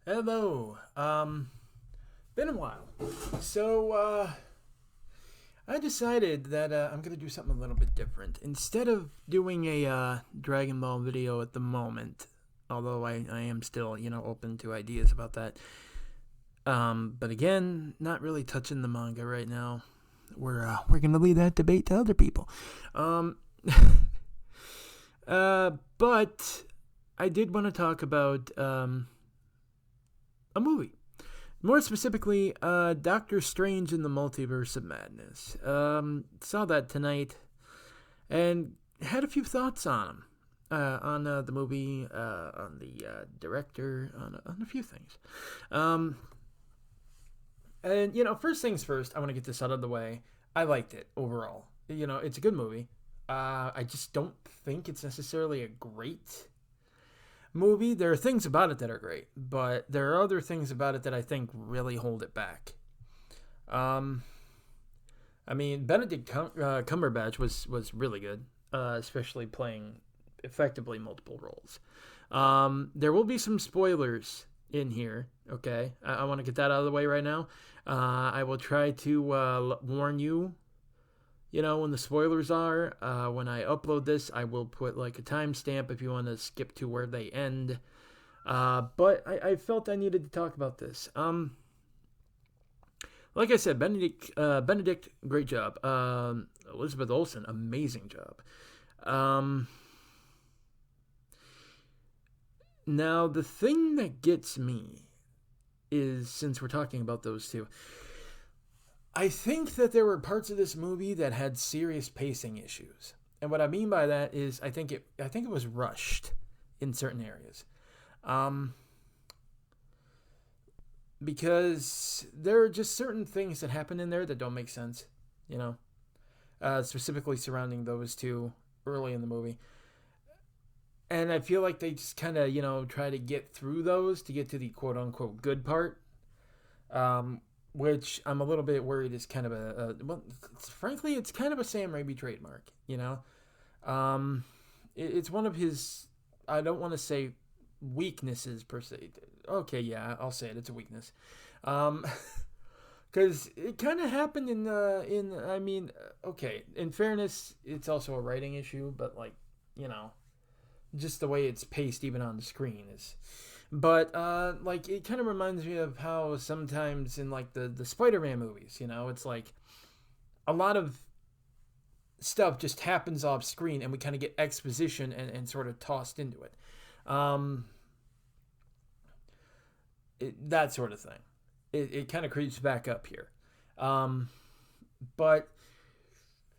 Hello. Been a while. So, I decided that I'm gonna do something a little bit different. Instead of doing a Dragon Ball video at the moment, although I am still open to ideas about that. But again, not really touching the manga right now. We're gonna leave that debate to other people. Um, but I did want to talk about a movie. More specifically, Doctor Strange in the Multiverse of Madness. Saw that tonight and had a few thoughts on him. On the movie, on the director, on a few things. Um, and first things first, I want to get this out of the way. I liked it overall. It's a good movie. I just don't think it's necessarily a great movie. There are things about it that are great, but there are other things about it that I think really hold it back. Um, I mean, Cumberbatch was really good, especially playing effectively multiple roles. There will be some spoilers in here. Okay, I want to get that out of the way right now. I will try to warn you. When the spoilers are, when I upload this, I will put like a timestamp if you want to skip to where they end. But I felt I needed to talk about this. Like I said, Benedict, great job. Elizabeth Olsen, amazing job. Um, Now the thing that gets me is, since we're talking about those two, I think that there were parts of this movie that had serious pacing issues. And what I mean by that is I think it was rushed in certain areas. Um, because there are just certain things that happen in there that don't make sense, you know, specifically surrounding those two early in the movie. And I feel like they just kind of, try to get through those to get to the quote unquote good part, um, which I'm a little bit worried is kind of well, frankly, it's kind of a Sam Raimi trademark. Um, it's one of his, I don't want to say weaknesses per se. Okay, yeah, I'll say it. It's a weakness. Um, because it kind of happened in I mean, okay, in fairness, it's also a writing issue, but like, you know, just the way it's paced even on the screen is, but like it kind of reminds me of how sometimes in like the Spider-Man movies, it's like a lot of stuff just happens off screen and we kind of get exposition and sort of tossed into it. um that sort of thing. It kind of creeps back up here. Um but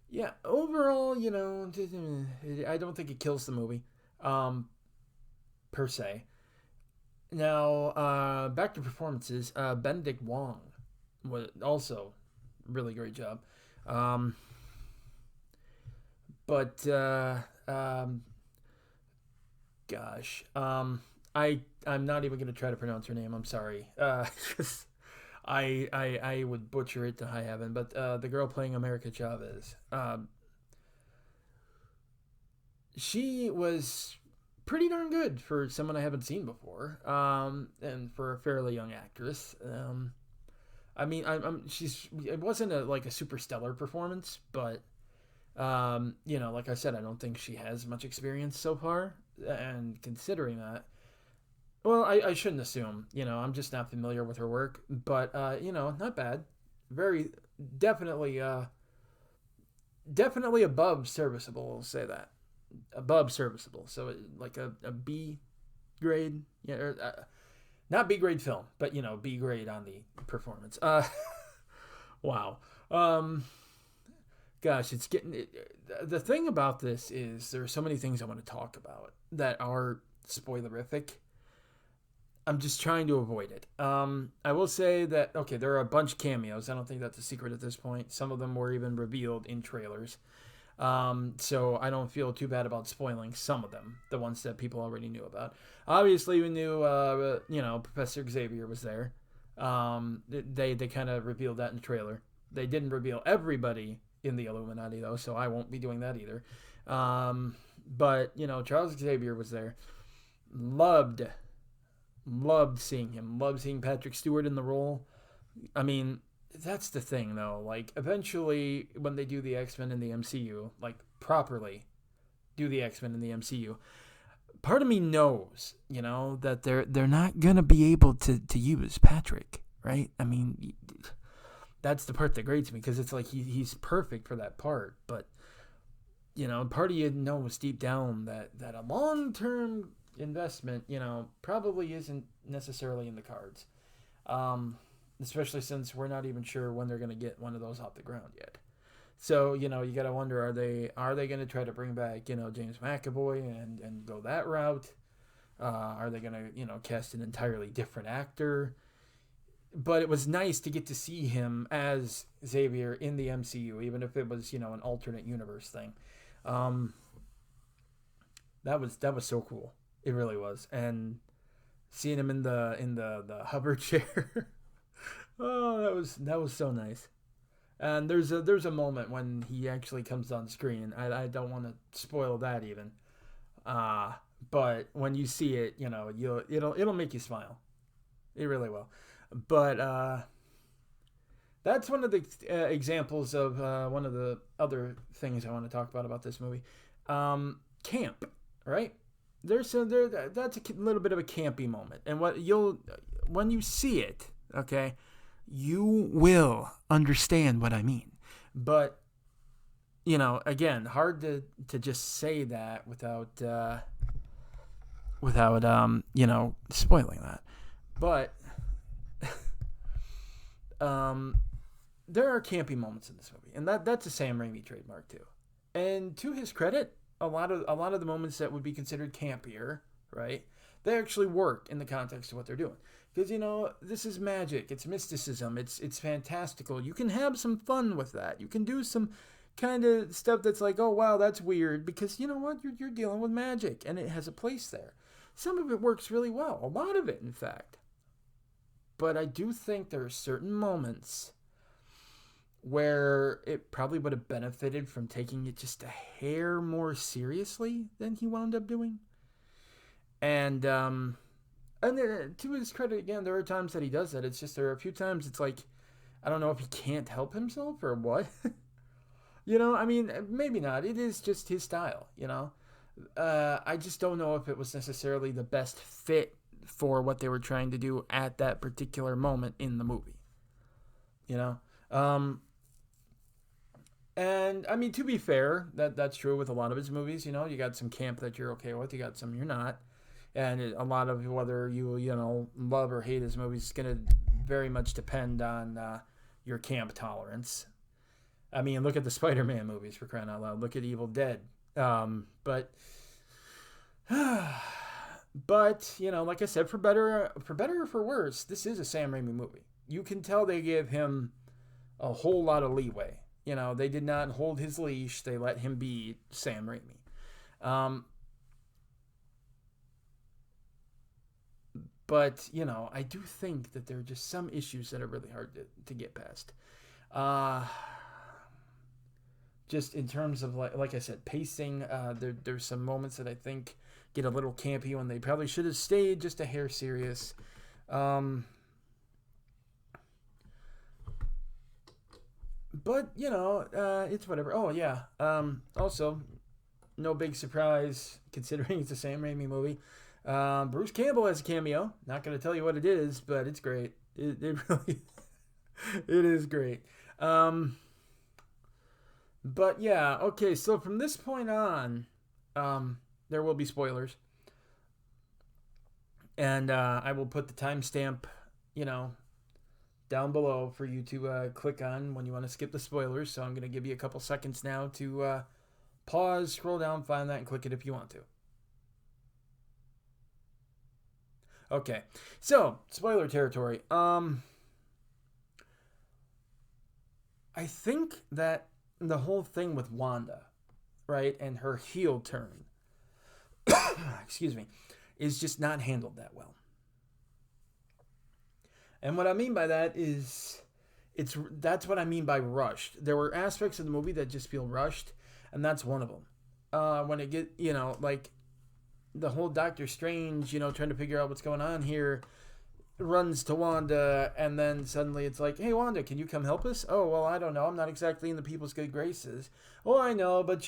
yeah, overall, I don't think it kills the movie, um per se. Now, back to performances. Benedict Wong was also really great job. Um, but gosh, I'm not even gonna try to pronounce her name. I'm sorry, because I would butcher it to high heaven. But the girl playing America Chavez, she was pretty darn good for someone I haven't seen before, and for a fairly young actress. I mean, she's it wasn't like a super stellar performance, but like I said, I don't think she has much experience so far. And considering that, well, I shouldn't assume. I'm just not familiar with her work, but not bad. Very definitely, definitely above serviceable. I'll say that, above serviceable. So like a B grade, yeah, or, not B grade film, but B grade on the performance. Wow. Um, Gosh, it's getting. The thing about this is there are so many things I want to talk about that are spoilerific. I'm just trying to avoid it. I will say that okay, there are a bunch of cameos. I don't think that's a secret at this point. Some of them were even revealed in trailers. So I don't feel too bad about spoiling some of them, the ones that people already knew about. Obviously, we knew, Professor Xavier was there. They kind of revealed that in the trailer. They didn't reveal everybody in the Illuminati though, so I won't be doing that either. But Charles Xavier was there. Loved Loved seeing him. Loved seeing Patrick Stewart in the role. I mean, that's the thing, though. Like, eventually, when they do the X-Men in the MCU, like, properly do the X-Men in the MCU, part of me knows, that they're not going to be able to use Patrick, right? I mean, that's the part that grates me, because it's like he's perfect for that part. But, part of you knows deep down that a long-term investment, probably isn't necessarily in the cards. Especially since we're not even sure when they're going to get one of those off the ground yet. So, you got to wonder, are they going to try to bring back, James McAvoy and go that route? Are they going to, cast an entirely different actor? But it was nice to get to see him as Xavier in the MCU, even if it was, an alternate universe thing. That was so cool. It really was. And seeing him in the hover chair. Oh, that was so nice. And there's a moment when he actually comes on screen. I don't want to spoil that even. But when you see it, it'll make you smile. It really will. But that's one of the examples of one of the other things I want to talk about this movie. Camp, right? That's a little bit of a campy moment, and when you see it, okay, you will understand what I mean. But again, hard to just say that without spoiling that. But there are campy moments in this movie, and that's a Sam Raimi trademark too. And to his credit, a lot of the moments that would be considered campier, right? They actually work in the context of what they're doing. Because, this is magic. It's mysticism. It's fantastical. You can have some fun with that. You can do some kind of stuff that's like, oh, wow, that's weird. Because, you know what? You're dealing with magic, and it has a place there. Some of it works really well. A lot of it, in fact. But I do think there are certain moments where it probably would have benefited from taking it just a hair more seriously than he wound up doing. And to his credit, again, there are times that he does that. It's just there are a few times it's like, I don't know if he can't help himself or what. I mean, maybe not. It is just his style, I just don't know if it was necessarily the best fit for what they were trying to do at that particular moment in the movie. And, I mean, to be fair, that's true with a lot of his movies. You got some camp that you're okay with. You got some you're not. And a lot of whether you love or hate his movies is going to very much depend on your camp tolerance. I mean, look at the Spider-Man movies, for crying out loud. Look at Evil Dead. But like I said, for better or for worse, this is a Sam Raimi movie. You can tell they give him a whole lot of leeway. They did not hold his leash. They let him be Sam Raimi. But, I do think that there are just some issues that are really hard to get past. Just in terms of, like I said, pacing, there's some moments that I think get a little campy when they probably should have stayed just a hair serious. But, it's whatever. Oh, yeah. Also, no big surprise, considering it's a Sam Raimi movie. Bruce Campbell has a cameo. Not going to tell you what it is, but it's great. It really it is great. But yeah, okay, so from this point on, there will be spoilers. And I will put the timestamp, down below for you to click on when you want to skip the spoilers. So I'm going to give you a couple seconds now to pause, scroll down, find that, and click it if you want to. Okay, so spoiler territory. I think that the whole thing with Wanda, right, and her heel turn, excuse me, is just not handled that well. And what I mean by that is, that's what I mean by rushed. There were aspects of the movie that just feel rushed, and that's one of them. When it get, the whole Doctor Strange, trying to figure out what's going on here, runs to Wanda, and then suddenly it's like, hey, Wanda, can you come help us? Oh, well, I don't know. I'm not exactly in the people's good graces. Oh, I know, but,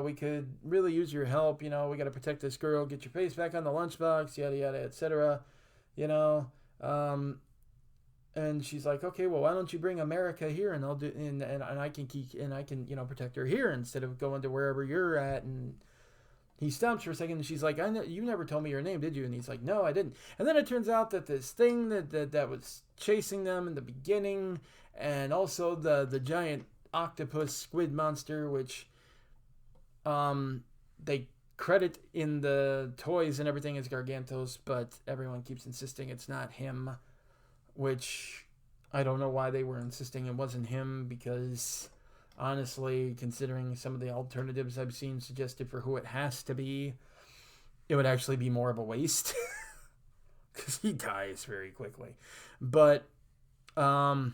we could really use your help. We got to protect this girl, get your face back on the lunchbox, yada, yada, etc. You know, and she's like, okay, well, why don't you bring America here, and I'll do, and I can keep, and I can, protect her here instead of going to wherever you're at. And he stops for a second, and she's like, I know, you never told me your name, did you? And he's like, no, I didn't. And then it turns out that this thing that was chasing them in the beginning, and also the giant octopus squid monster, which they credit in the toys and everything as Gargantos, but everyone keeps insisting it's not him, which I don't know why they were insisting it wasn't him, because honestly, considering some of the alternatives I've seen suggested for who it has to be, it would actually be more of a waste. Because he dies very quickly. But, it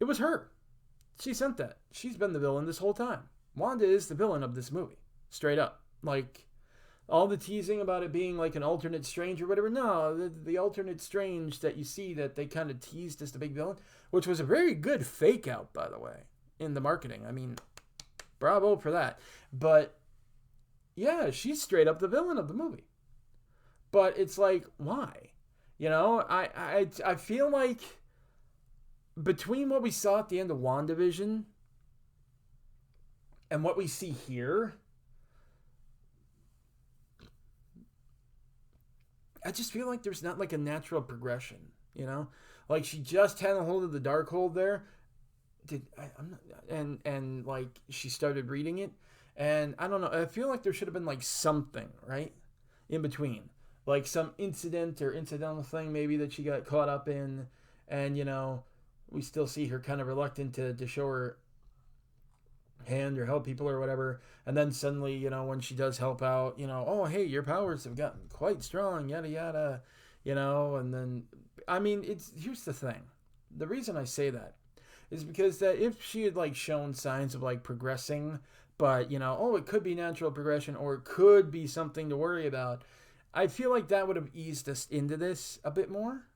was her. She sent that. She's been the villain this whole time. Wanda is the villain of this movie. Straight up. Like, all the teasing about it being like an alternate Strange or whatever. No, the alternate Strange that you see that they kind of teased as the big villain, which was a very good fake out, by the way, in the marketing. I mean, bravo for that. But yeah, she's straight up the villain of the movie. But it's like, why? I feel like between what we saw at the end of WandaVision and what we see here, I just feel like there's not like a natural progression, Like she just had a hold of the Darkhold there. And like she started reading it, and I don't know, I feel like there should have been like something right in between, like some incident or incidental thing maybe that she got caught up in, and we still see her kind of reluctant to show her hand or help people or whatever, and then suddenly when she does help out, oh hey, your powers have gotten quite strong, yada yada, and then I mean, here's the thing, the reason I say that is because that if she had like shown signs of like progressing, but it could be natural progression or it could be something to worry about, I feel like that would have eased us into this a bit more.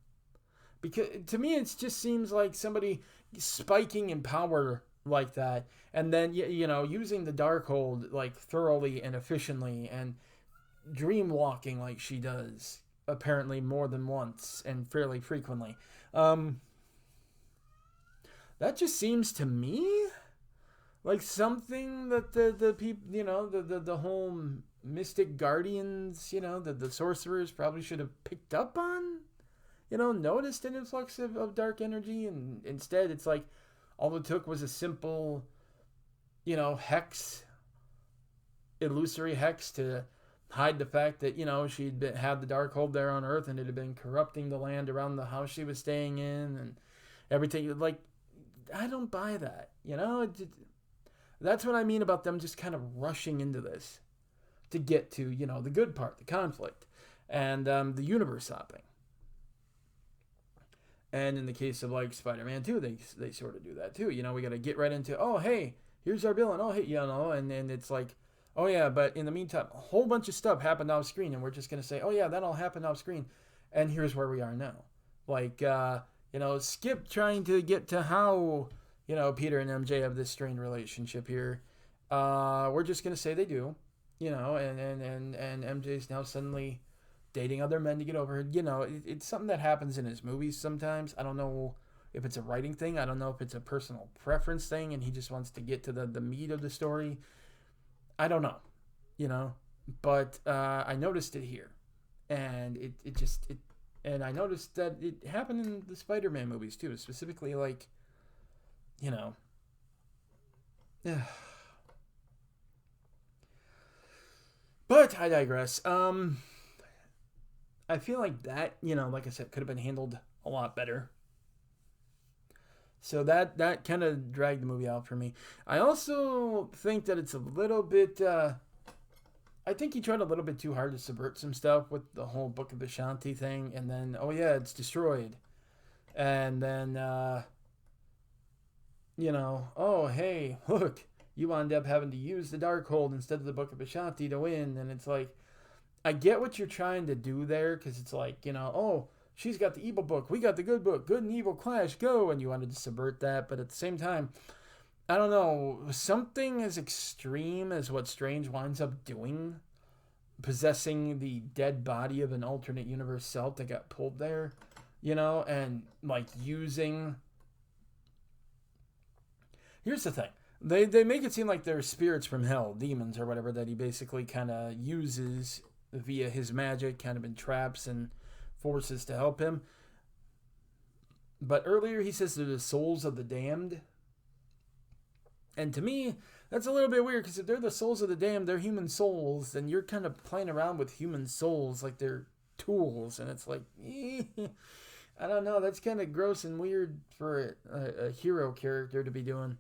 Because to me, it just seems like somebody spiking in power like that, and then using the Darkhold like thoroughly and efficiently, and dream walking like she does apparently more than once and fairly frequently. That just seems to me like something that the people, the whole mystic guardians, the sorcerers probably should have picked up on, noticed an influx of dark energy, and instead it's like all it took was a simple, hex, illusory hex to hide the fact that, she'd had the Darkhold there on Earth, and it had been corrupting the land around the house she was staying in and everything. Like, I don't buy that, That's what I mean about them just kind of rushing into this to get to, the good part, the conflict, and the universe hopping. And in the case of like Spider-Man 2, they sort of do that too. We got to get right into, oh hey, here's our villain. Oh hey, and it's like, oh yeah, but in the meantime, a whole bunch of stuff happened off screen, and we're just gonna say, oh yeah, that all happened off screen, and here's where we are now. Like, skip trying to get to how, Peter and MJ have this strained relationship here. We're just going to say they do, and MJ's now suddenly dating other men to get over her. It's something that happens in his movies sometimes. I don't know if it's a writing thing. I don't know if it's a personal preference thing, and he just wants to get to the meat of the story. I don't know, but I noticed it here, and it and I noticed that it happened in the Spider-Man movies too, specifically like, but I digress. I feel like that, like I said, could have been handled a lot better. So that kind of dragged the movie out for me. I also think that it's a little bit, I think he tried a little bit too hard to subvert some stuff with the whole Book of Ashanti thing, and then, oh yeah, it's destroyed. And then, oh hey, look, you wound up having to use the Darkhold instead of the Book of Ashanti to win, and it's like, I get what you're trying to do there, because it's like, oh, she's got the evil book, we got the good book, good and evil clash, go, and you wanted to subvert that, but at the same time, I don't know, something as extreme as what Strange winds up doing, possessing the dead body of an alternate universe self that got pulled there, and like using. Here's the thing. They make it seem like they're spirits from hell, demons or whatever, that he basically kind of uses via his magic, kind of entraps and forces to help him. But earlier he says they're the souls of the damned. And to me, that's a little bit weird, because if they're the souls of the damned, they're human souls, then you're kind of playing around with human souls like they're tools. And it's like, I don't know, that's kind of gross and weird for a hero character to be doing.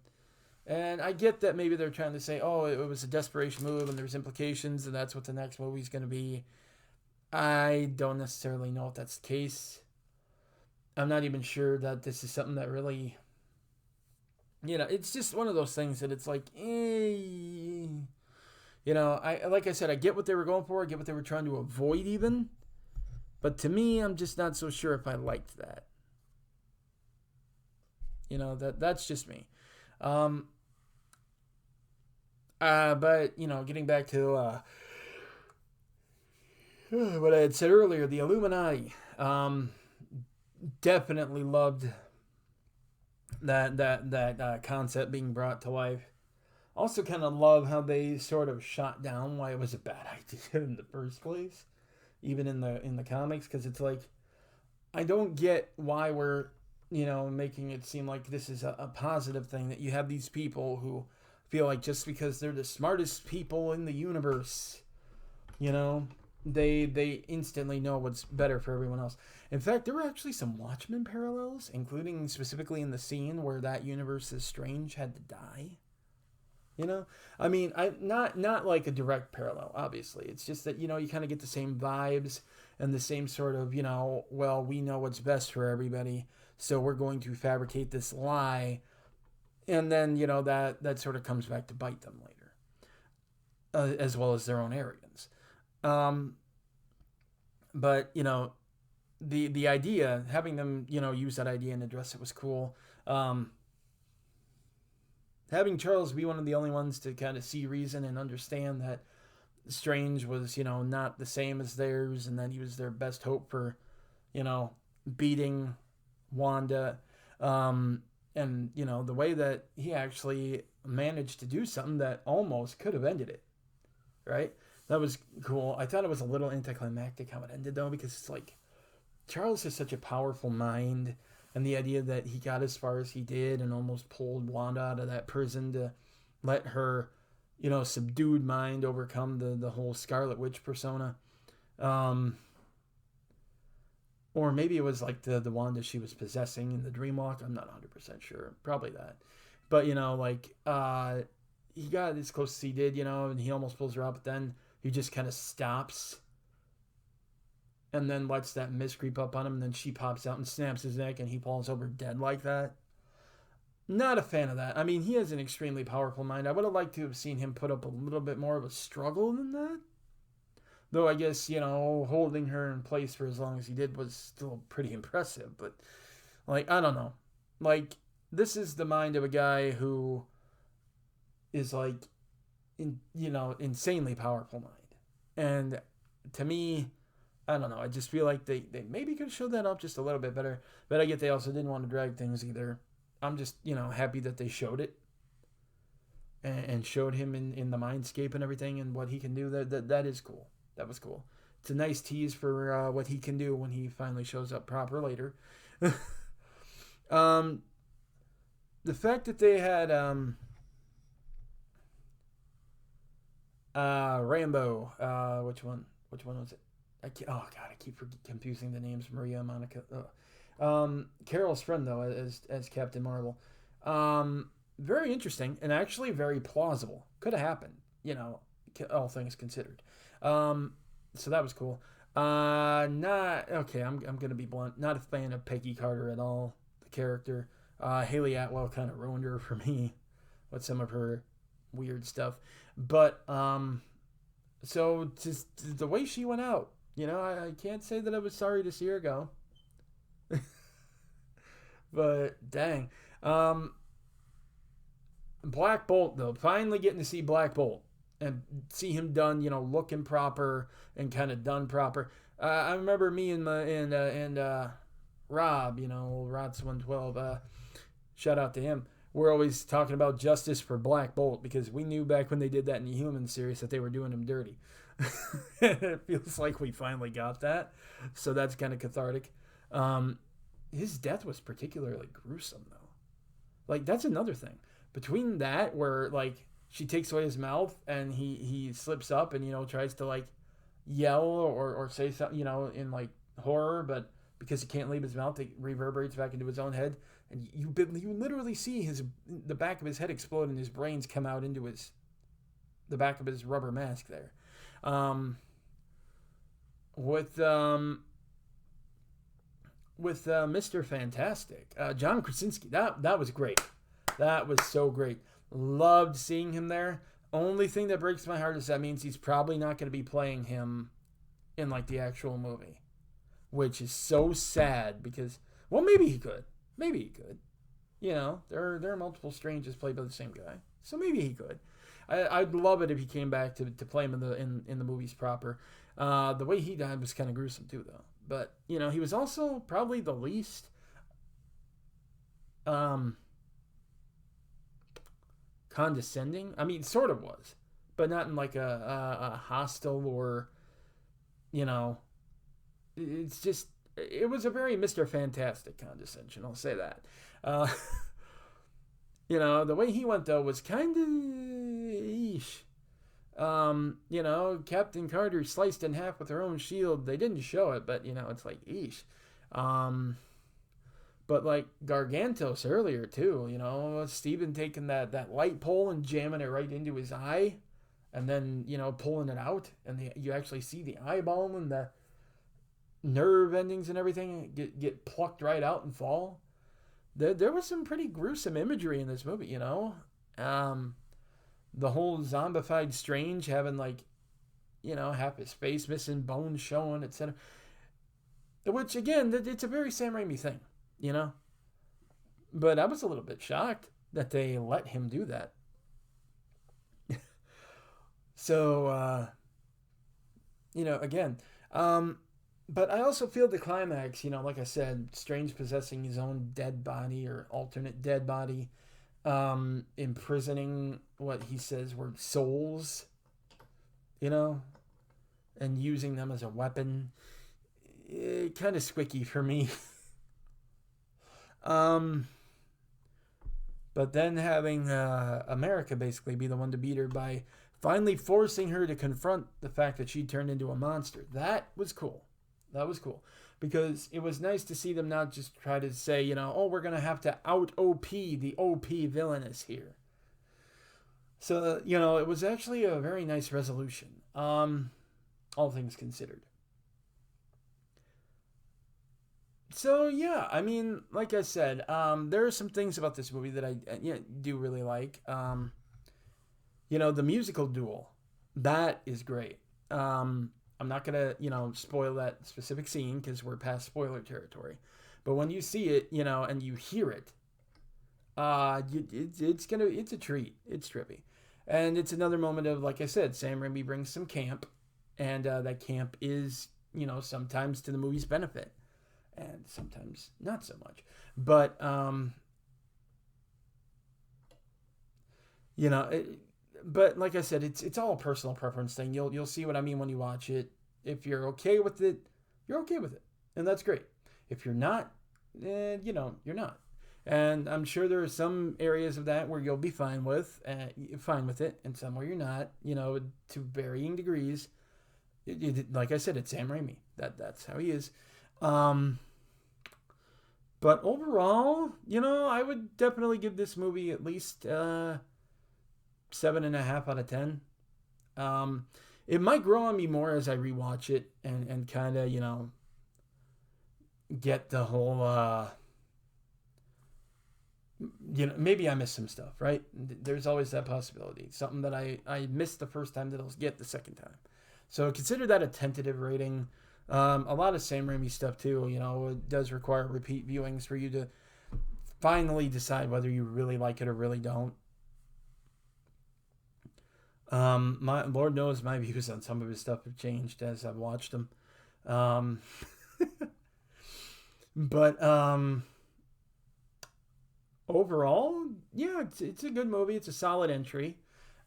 And I get that maybe they're trying to say, oh, it was a desperation move and there's implications and that's what the next movie's going to be. I don't necessarily know if that's the case. I'm not even sure that this is something that really, it's just one of those things that it's like, like I said, I get what they were going for. I get what they were trying to avoid even. But to me, I'm just not so sure if I liked that. That's just me. But, getting back to what I had said earlier, the Illuminati, definitely loved that concept being brought to life. Also kind of love how they sort of shot down why it was a bad idea in the first place, even in the comics, because it's like, I don't get why we're, making it seem like this is a positive thing, that you have these people who feel like just because they're the smartest people in the universe, they instantly know what's better for everyone else. In fact, there were actually some Watchmen parallels, including specifically in the scene where that universe's Strange had to die. I mean, not like a direct parallel, obviously. It's just that, you kind of get the same vibes and the same sort of, well, we know what's best for everybody, so we're going to fabricate this lie. And then, that sort of comes back to bite them later, as well as their own arrogance. But, the idea, having them, use that idea and address it was cool. Having Charles be one of the only ones to kind of see reason and understand that Strange was, not the same as theirs, and that he was their best hope for, beating Wanda. And, the way that he actually managed to do something that almost could have ended it, right? That was cool. I thought it was a little anticlimactic how it ended, though, because it's like, Charles is such a powerful mind, and the idea that he got as far as he did and almost pulled Wanda out of that prison to let her, subdued mind overcome the whole Scarlet Witch persona. Or maybe it was like the Wanda she was possessing in the Dreamwalk. I'm not 100% sure. Probably that. But, he got as close as he did, and he almost pulls her out, but then he just kind of stops and then lets that mist creep up on him, and then she pops out and snaps his neck, and he falls over dead like that. Not a fan of that. I mean, he has an extremely powerful mind. I would have liked to have seen him put up a little bit more of a struggle than that. Though I guess, holding her in place for as long as he did was still pretty impressive. But, I don't know. This is the mind of a guy who is, insanely powerful mind. And to me, I don't know. I just feel like they maybe could have showed that up just a little bit better. But I get they also didn't want to drag things either. I'm just, happy that they showed it. And showed him in the mindscape and everything and what he can do. That is cool. That was cool. It's a nice tease for what he can do when he finally shows up proper later. The fact that they had Rambo. Which one was it? I keep confusing the names. Maria, Monica. Carol's friend though, as Captain Marvel. Very interesting and actually very plausible. Could have happened. All things considered. So that was cool. I'm gonna be blunt. Not a fan of Peggy Carter at all. The character. Haley Atwell kind of ruined her for me with some of her weird stuff. But So just the way she went out, I can't say that I was sorry to see her go. But dang. Um, Black Bolt, though, finally getting to see Black Bolt and see him done, looking proper and kind of done proper. I remember me and Rob, Rod's 112. Shout out to him. We're always talking about justice for Black Bolt because we knew back when they did that in the Human series that they were doing him dirty. It feels like we finally got that, so that's kind of cathartic. Um, his death was particularly gruesome, though. Like that's another thing. Between that, where like she takes away his mouth and he slips up and tries to like yell or say something in like horror, but because he can't leave his mouth, it reverberates back into his own head, and you literally see the back of his head explode and his brains come out into the back of his rubber mask there. Um, with Mr. Fantastic, John Krasinski, that was great. That was so great. Loved seeing him there. Only thing that breaks my heart is that means he's probably not going to be playing him in like the actual movie, which is so sad because, well, maybe he could. Maybe he could. There are multiple Stranges played by the same guy, so maybe he could. I'd love it if he came back to play him in the movies proper. The way he died was kind of gruesome too, though. But he was also probably the least condescending. I mean, sort of was, but not in like a hostile or it's just it was a very Mr. Fantastic condescension. I'll say that. Uh, the way he went though was kind of eesh. Captain Carter sliced in half with her own shield. They didn't show it, but it's like eesh. But like Gargantos earlier too, Steven taking that light pole and jamming it right into his eye, and then pulling it out, and you actually see the eyeball and the nerve endings and everything get plucked right out and fall. There was some pretty gruesome imagery in this movie, the whole zombified Strange having like, half his face missing, bones showing, etc. Which again, it's a very Sam Raimi thing, But I was a little bit shocked that they let him do that. So, again, but I also feel the climax, like I said, Strange possessing his own dead body or alternate dead body, imprisoning what he says were souls, and using them as a weapon. Kind of squicky for me. But then having America basically be the one to beat her by finally forcing her to confront the fact that she turned into a monster. That was cool. Because it was nice to see them not just try to say, we're going to have to out-OP the OP villainess here. So, it was actually a very nice resolution, all things considered. So, yeah, I mean, like I said, there are some things about this movie that I do really like. The musical duel, that is great. I'm not going to, spoil that specific scene because we're past spoiler territory. But when you see it, and you hear it, it's a treat. It's trippy. And it's another moment of, like I said, Sam Raimi brings some camp. And that camp is, sometimes to the movie's benefit. And sometimes not so much. But, but like I said, it's all a personal preference thing. You'll see what I mean when you watch it. If you're okay with it, you're okay with it. And that's great. If you're not, you're not. And I'm sure there are some areas of that where you'll be fine with it, and some where you're not, to varying degrees. Like I said, it's Sam Raimi. That's how he is. But overall, I would definitely give this movie at least 7.5 out of 10. It might grow on me more as I rewatch it and kind of, get the whole maybe I missed some stuff, right? There's always that possibility. Something that I missed the first time that I'll get the second time. So consider that a tentative rating. A lot of Sam Raimi stuff too. It does require repeat viewings for you to finally decide whether you really like it or really don't. My Lord knows my views on some of his stuff have changed as I've watched him. But overall, yeah, it's a good movie. It's a solid entry.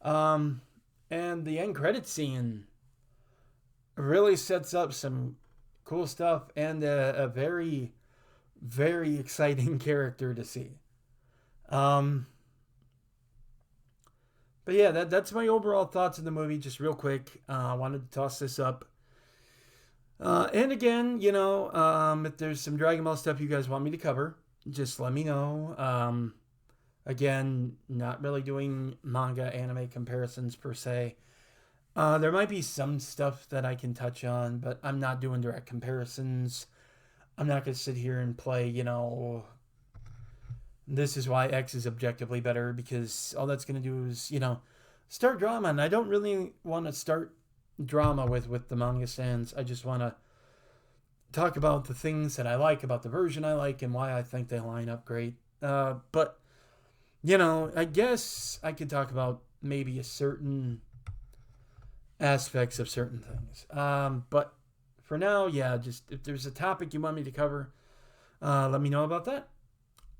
And the end credit scene really sets up some cool stuff and a very, very exciting character to see. But yeah, that's my overall thoughts of the movie. Just real quick, I wanted to toss this up. And again, if there's some Dragon Ball stuff you guys want me to cover, just let me know. Again, not really doing manga anime comparisons per se. There might be some stuff that I can touch on, but I'm not doing direct comparisons. I'm not going to sit here and play, this is why X is objectively better, because all that's going to do is, start drama. And I don't really want to start drama with the manga stands. I just want to talk about the things that I like about the version I like and why I think they line up great. But, I guess I could talk about maybe a certain aspects of certain things. But for now, yeah, just if there's a topic you want me to cover, let me know about that.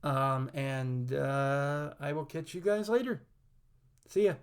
And I will catch you guys later. See ya.